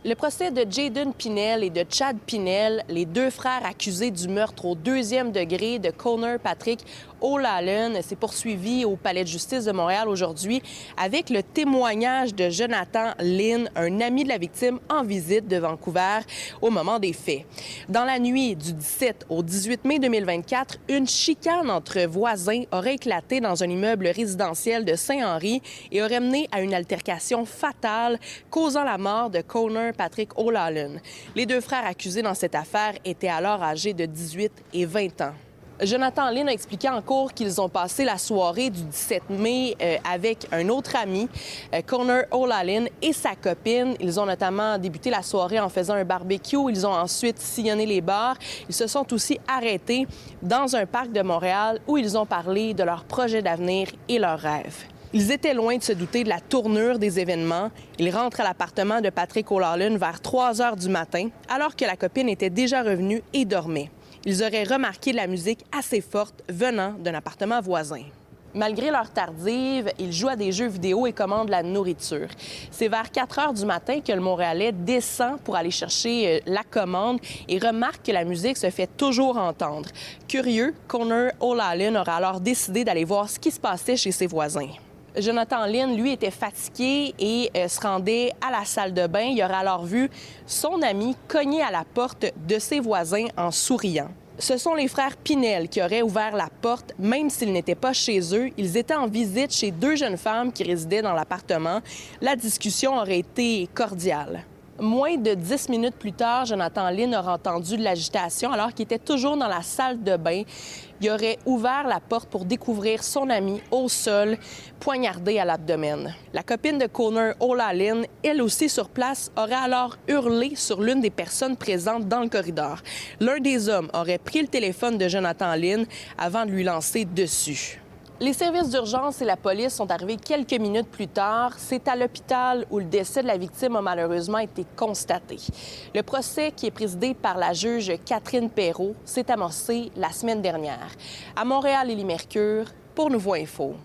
Le procès de Jayden Pinel et de Chad Pinel, les deux frères accusés du meurtre au deuxième degré de Conor Patrick O'Lallen, s'est poursuivi au Palais de justice de Montréal aujourd'hui avec le témoignage de Jonathan Lynn, un ami de la victime en visite de Vancouver au moment des faits. Dans la nuit du 17 au 18 mai 2024, une chicane entre voisins aurait éclaté dans un immeuble résidentiel de Saint-Henri et aurait mené à une altercation fatale causant la mort de Conor Patrick O'Lallen. Les deux frères accusés dans cette affaire étaient alors âgés de 18 et 20 ans. Jonathan Lynn a expliqué en cours qu'ils ont passé la soirée du 17 mai avec un autre ami, Conor O'Lallen, et sa copine. Ils ont notamment débuté la soirée en faisant un barbecue. Ils ont ensuite sillonné les bars. Ils se sont aussi arrêtés dans un parc de Montréal où ils ont parlé de leurs projets d'avenir et leurs rêves. Ils étaient loin de se douter de la tournure des événements. Ils rentrent à l'appartement de Patrick O'Lallen vers 3 heures du matin, alors que la copine était déjà revenue et dormait. Ils auraient remarqué de la musique assez forte venant d'un appartement voisin. Malgré l'heure tardive, ils jouent à des jeux vidéo et commandent la nourriture. C'est vers 4 heures du matin que le Montréalais descend pour aller chercher la commande et remarque que la musique se fait toujours entendre. Curieux, Conor O'Lallen aurait alors décidé d'aller voir ce qui se passait chez ses voisins. Jonathan Lynn, lui, était fatigué et se rendait à la salle de bain. Il aurait alors vu son ami cogner à la porte de ses voisins en souriant. Ce sont les frères Pinel qui auraient ouvert la porte, même s'ils n'étaient pas chez eux. Ils étaient en visite chez deux jeunes femmes qui résidaient dans l'appartement. La discussion aurait été cordiale. Moins de 10 minutes plus tard, Jonathan Lynn aurait entendu de l'agitation alors qu'il était toujours dans la salle de bain. Il aurait ouvert la porte pour découvrir son ami au sol, poignardé à l'abdomen. La copine de Conor O'Lallen, elle aussi sur place, aurait alors hurlé sur l'une des personnes présentes dans le corridor. L'un des hommes aurait pris le téléphone de Jonathan Lynn avant de lui lancer dessus. Les services d'urgence et la police sont arrivés quelques minutes plus tard. C'est à l'hôpital où le décès de la victime a malheureusement été constaté. Le procès, qui est présidé par la juge Catherine Perrault, s'est amorcé la semaine dernière. À Montréal, Élie Mercure, pour Nouveau Info.